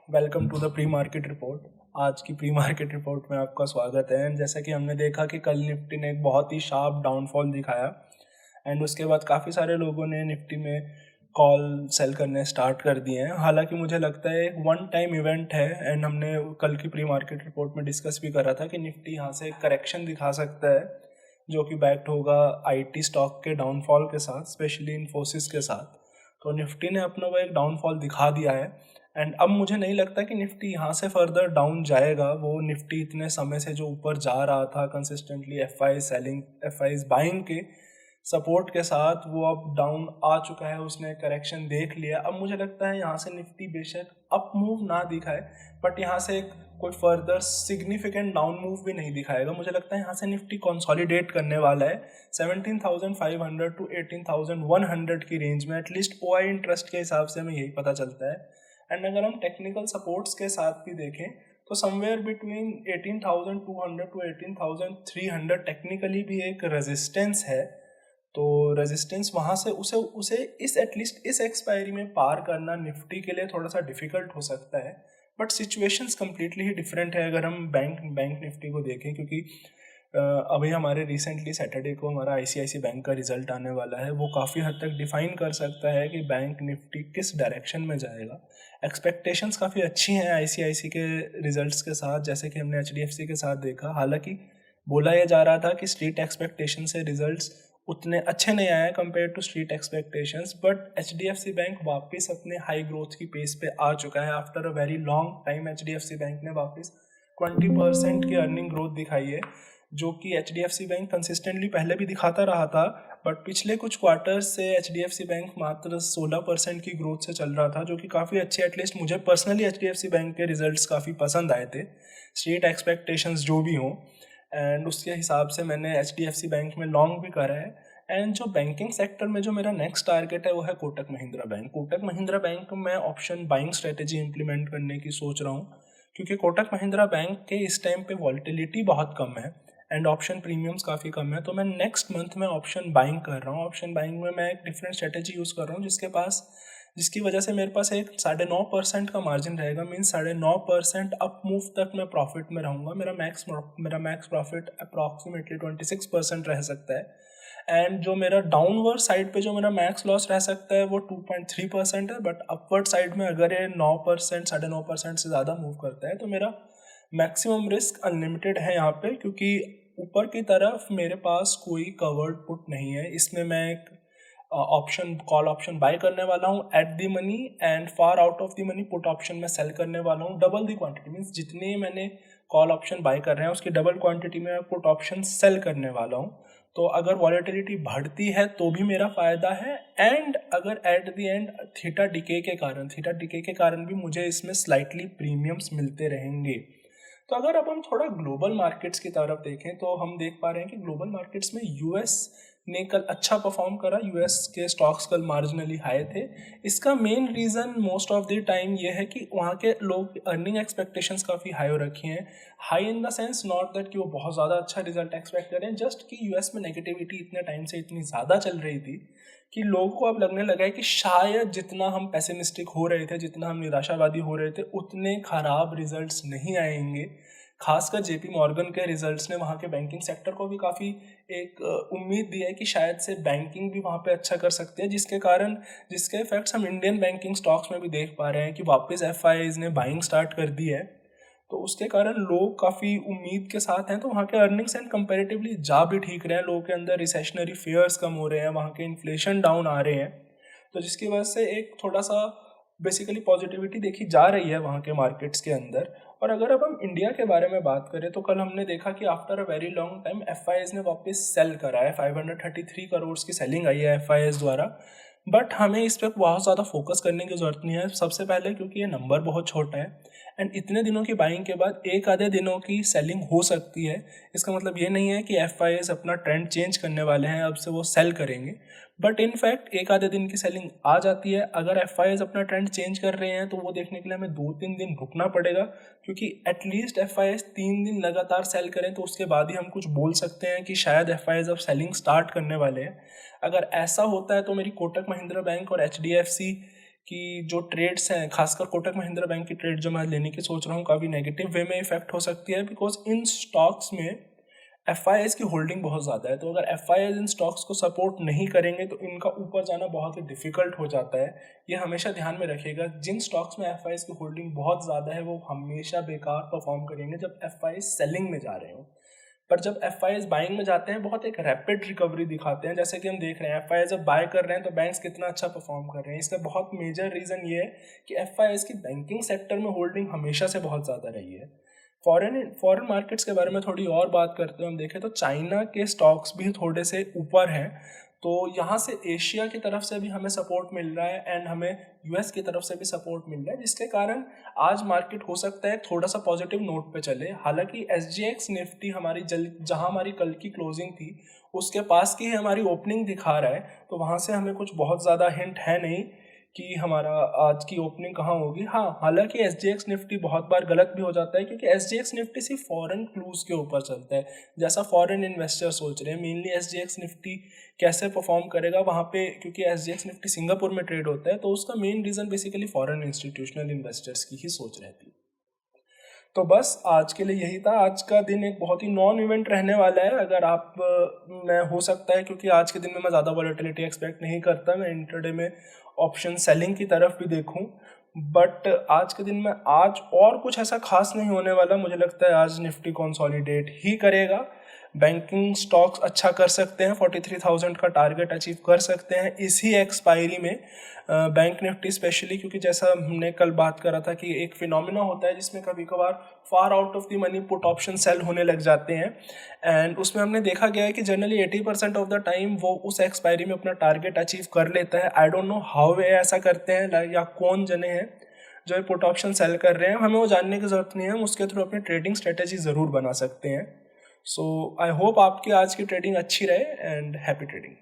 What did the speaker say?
Welcome to the pre market report. आज की pre market report में आपका स्वागत है। एंड जैसा कि हमने देखा कि कल निफ्टी ने एक बहुत ही शार्प डाउनफॉल दिखाया एंड उसके बाद काफ़ी सारे लोगों ने निफ्टी में कॉल सेल करने स्टार्ट कर दिए हैं। हालांकि मुझे लगता है एक वन टाइम इवेंट है एंड हमने कल की प्री मार्केट रिपोर्ट में डिस्कस भी करा था कि निफ्टी यहाँ से एक करेक्शन दिखा सकता है जो कि बैक्ड होगा आईटी स्टॉक के डाउनफॉल के साथ, स्पेशली इन्फोसिस के साथ। तो निफ्टी ने अपना वो एक डाउनफॉल दिखा दिया है एंड अब मुझे नहीं लगता कि निफ्टी यहाँ से फर्दर डाउन जाएगा। वो निफ्टी इतने समय से जो ऊपर जा रहा था consistently FI selling FI buying के सपोर्ट के साथ, वो अब डाउन आ चुका है। उसने करेक्शन देख लिया। अब मुझे लगता है यहाँ से निफ्टी बेशक अप मूव ना दिखाए बट यहाँ से कोई फर्दर सिग्निफिकेंट डाउन मूव भी नहीं दिखाएगा। मुझे लगता है यहाँ से निफ्टी कंसोलिडेट करने वाला है 17,500 टू 18,100 की रेंज में। एटलीस्ट ओआई इंटरेस्ट के हिसाब से हमें यही पता चलता है। एंड अगर हम टेक्निकल सपोर्ट्स के साथ भी देखें तो समवेयर बिटवीन 18,200 टू 18,300 टेक्निकली भी एक रेजिस्टेंस है। तो रेजिस्टेंस वहाँ से उसे उसे इस एटलीस्ट इस एक्सपायरी में पार करना निफ्टी के लिए थोड़ा सा डिफिकल्ट हो सकता है। But situations completely he different है अगर हम बैंक निफ्टी को देखें, क्योंकि अभी हमारे रिसेंटली सैटरडे को हमारा आईसीआईसी बैंक का रिजल्ट आने वाला है। वो काफ़ी हद तक डिफाइन कर सकता है कि बैंक निफ्टी किस डायरेक्शन में जाएगा। एक्सपेक्टेशंस काफ़ी अच्छी हैं आईसीआईसी के रिजल्ट्स के साथ, जैसे कि हमने एचडीएफसी के साथ देखा। हालांकि बोला यह जा रहा था कि स्ट्रीट एक्सपेक्टेशन से रिजल्ट्स उतने अच्छे नहीं आए compare to street expectations, but HDFC bank वापस अपने हाई ग्रोथ की पेस पे आ चुका है। After a very long time HDFC bank ने वापस 20% की अर्निंग ग्रोथ दिखाई है, जो कि एचडीएफसी बैंक कंसिस्टेंटली पहले भी दिखाता रहा था। बट पिछले कुछ क्वार्टर्स से एचडीएफसी बैंक मात्र 16% की ग्रोथ से चल रहा था, जो कि काफ़ी अच्छे, एटलीस्ट मुझे पर्सनली एचडीएफसी बैंक के रिजल्ट्स काफ़ी पसंद आए थे, स्ट्रीट एक्सपेक्टेशंस जो भी हों। एंड उसके हिसाब से मैंने एचडीएफसी बैंक में लॉन्ग भी करा है। एंड जो बैंकिंग सेक्टर में जो मेरा नेक्स्ट टारगेट है वो है कोटक महिंद्रा बैंक। कोटक महिंद्रा बैंक में ऑप्शन बाइंग स्ट्रेटेजी इंप्लीमेंट करने की सोच रहा हूँ, क्योंकि कोटक महिंद्रा बैंक के इस टाइम पे वॉलेटिलिटी बहुत कम है एंड ऑप्शन प्रीमियम्स काफ़ी कम है। तो मैं नेक्स्ट मंथ में ऑप्शन बाइंग कर रहा हूँ। ऑप्शन बाइंग में मैं एक डिफरेंट स्ट्रेटेजी यूज़ कर रहा हूँ जिसकी वजह से मेरे पास एक 9.5% का मार्जिन रहेगा। मीन्स 9.5% अप मूव तक मैं प्रॉफिट में रहूँगा। मेरा मैक्स प्रॉफिट अप्रॉक्सीमेटली 26% रह सकता है। एंड जो मेरा डाउनवर्ड साइड पे जो मेरा मैक्स लॉस रह सकता है वो 2.3% है। बट अपवर्ड साइड में अगर ये 9% 9.5% से ज़्यादा मूव करता है तो मेरा मैक्सिमम रिस्क अनलिमिटेड है यहाँ पे, क्योंकि ऊपर की तरफ मेरे पास कोई कवर्ड पुट नहीं है। इसमें मैं एक कॉल ऑप्शन बाय करने वाला हूँ at the money and far out of the money put option में सेल करने वाला हूँ। डबल द क्वांटिटी, मीन्स जितने मैंने कॉल ऑप्शन बाय कर रहे हैं उसकी डबल क्वांटिटी में पुट ऑप्शन सेल करने वाला हूँ। तो अगर वॉलेटिलिटी बढ़ती है तो भी मेरा फ़ायदा है, एंड अगर at the end theta decay के कारण भी मुझे इसमें स्लाइटली प्रीमियम्स मिलते रहेंगे। तो अगर अब हम थोड़ा ग्लोबल मार्केट्स की तरफ देखें तो हम देख पा रहे हैं कि ग्लोबल मार्केट्स में यूएस ने कल अच्छा परफॉर्म करा। यूएस के स्टॉक्स कल मार्जिनली हाई थे। इसका main reason most of the time ये है कि वहाँ के लोग अर्निंग एक्सपेक्टेशंस काफ़ी हाई हो रखी हैं। High in the sense not that कि वो बहुत ज़्यादा अच्छा रिजल्ट एक्सपेक्ट करें, जस्ट कि यूएस में नेगेटिविटी इतने टाइम से इतनी ज़्यादा चल रही थी कि लोगों को अब लगने लगा है कि शायद जितना हम पेसिमिस्टिक हो रहे थे, जितना हम निराशावादी हो रहे थे, उतने ख़राब रिजल्ट्स नहीं आएंगे। खासकर जेपी मॉर्गन के रिजल्ट्स ने वहाँ के बैंकिंग सेक्टर को भी काफ़ी एक उम्मीद दी है कि शायद से बैंकिंग भी वहाँ पे अच्छा कर सकते हैं, जिसके इफेक्ट्स हम इंडियन बैंकिंग स्टॉक्स में भी देख पा रहे हैं कि वापस एफआईआईज ने बाइंग स्टार्ट कर दी है। तो उसके कारण लोग काफ़ी उम्मीद के साथ हैं। तो वहाँ के अर्निंग्स एंड कंपैरेटिवली जा भी ठीक रहे हैं। लोगों के अंदर रिसेशनरी फियर्स कम हो रहे हैं, वहाँ के इन्फ्लेशन डाउन आ रहे हैं, तो जिसकी वजह से एक थोड़ा सा बेसिकली पॉजिटिविटी देखी जा रही है वहाँ के मार्केट्स के अंदर। और अगर अब हम इंडिया के बारे में बात करें तो कल हमने देखा कि after a very long time FIS ने वापस सेल करा है। 533 करोड़ की सेलिंग आई है एफआईएस द्वारा। बट हमें इस पर बहुत ज़्यादा फोकस करने की ज़रूरत नहीं है। सबसे पहले क्योंकि ये नंबर बहुत छोटा है एंड इतने दिनों की बाइंग के बाद एक आधे दिनों की सेलिंग हो सकती है। इसका मतलब ये नहीं है कि एफआईएस अपना ट्रेंड चेंज करने वाले हैं, अब से वो सेल करेंगे। बट इनफैक्ट एक आधे दिन की सेलिंग आ जाती है। अगर एफआईएस अपना ट्रेंड चेंज कर रहे हैं तो वो देखने के लिए हमें 2-3 दिन रुकना पड़ेगा, क्योंकि एटलीस्ट एफआईएस 3 दिन लगातार सेल करें तो उसके बाद ही हम कुछ बोल सकते हैं कि शायद एफआईएस अब सेलिंग स्टार्ट करने वाले हैं। अगर ऐसा होता है तो मेरी कोटक महिंद्रा बैंक और एचडीएफसी कि जो ट्रेड्स हैं, खासकर कोटक महिंद्रा बैंक की ट्रेड जो मैं लेने की सोच रहा हूँ, काफ़ी नेगेटिव वे में इफेक्ट हो सकती है, बिकॉज इन स्टॉक्स में FIIs की होल्डिंग बहुत ज़्यादा है। तो अगर FIIs इन स्टॉक्स को सपोर्ट नहीं करेंगे तो इनका ऊपर जाना बहुत ही डिफिकल्ट हो जाता है। ये हमेशा ध्यान में रखिएगा, जिन स्टॉक्स में FIIs की होल्डिंग बहुत ज़्यादा है वो हमेशा बेकार परफॉर्म करेंगे जब FIIs सेलिंग में जा रहे हो। पर जब FIIs बाइंग में जाते हैं बहुत एक रैपिड रिकवरी दिखाते हैं, जैसे कि हम देख रहे हैं FIIs जब बाय कर रहे हैं तो बैंक्स कितना अच्छा परफॉर्म कर रहे हैं। इसका बहुत मेजर रीज़न ये है कि FIIs की बैंकिंग सेक्टर में होल्डिंग हमेशा से बहुत ज़्यादा रही है। फॉरेन मार्केट्स के बारे में थोड़ी और बात करते हैं, हम देखें तो चाइना के स्टॉक्स भी थोड़े से ऊपर हैं। तो यहाँ से एशिया की तरफ से भी हमें सपोर्ट मिल रहा है एंड हमें US की तरफ से भी सपोर्ट मिल रहा है, जिसके कारण आज मार्केट हो सकता है थोड़ा सा पॉजिटिव नोट पे चले। हालांकि SGX निफ्टी हमारी जहाँ हमारी कल की क्लोजिंग थी उसके पास की ही हमारी ओपनिंग दिखा रहा है, तो वहाँ से हमें कुछ बहुत ज़्यादा हिंट है नहीं कि हमारा आज की ओपनिंग कहाँ होगी। हाँ, हालांकि SGX निफ्टी बहुत बार गलत भी हो जाता है क्योंकि SGX निफ्टी सिर्फ फॉरेन क्लूज के ऊपर चलता है, जैसा फॉरेन इन्वेस्टर सोच रहे हैं। मेनली SGX निफ्टी कैसे परफॉर्म करेगा वहाँ पे, क्योंकि SGX निफ्टी सिंगापुर में ट्रेड होता है, तो उसका main reason basically foreign institutional investors की ही सोच रहती है। तो बस आज के लिए यही था। आज का दिन एक बहुत ही नॉन इवेंट रहने वाला है। अगर आप मैं हो सकता है, क्योंकि आज के दिन में मैं ज़्यादा वॉलेटिलिटी एक्सपेक्ट नहीं करता, मैं इंट्राडे में ऑप्शन सेलिंग की तरफ भी देखूं, बट आज के दिन में आज और कुछ ऐसा खास नहीं होने वाला। मुझे लगता है आज निफ्टी कंसोलिडेट ही करेगा। बैंकिंग स्टॉक्स अच्छा कर सकते हैं, 43,000 का टारगेट अचीव कर सकते हैं इसी एक्सपायरी में। बैंक निफ्टी स्पेशली, क्योंकि जैसा हमने कल बात करा था कि एक फिनोमिना होता है जिसमें कभी कभार far out of the money put option sell होने लग जाते हैं, एंड उसमें हमने देखा गया है कि जनरली 80% ऑफ द टाइम वो उस एक्सपायरी में अपना टारगेट अचीव कर लेता है। आई डोंट नो हाउ वे ऐसा करते हैं या कौन जने हैं जो पुट ऑप्शन सेल कर रहे हैं, हमें वो जानने की ज़रूरत नहीं है, हम उसके थ्रू अपनी ट्रेडिंग स्ट्रेटेजी ज़रूर बना सकते हैं। सो आई होप आपकी आज की ट्रेडिंग अच्छी रहे एंड हैप्पी ट्रेडिंग।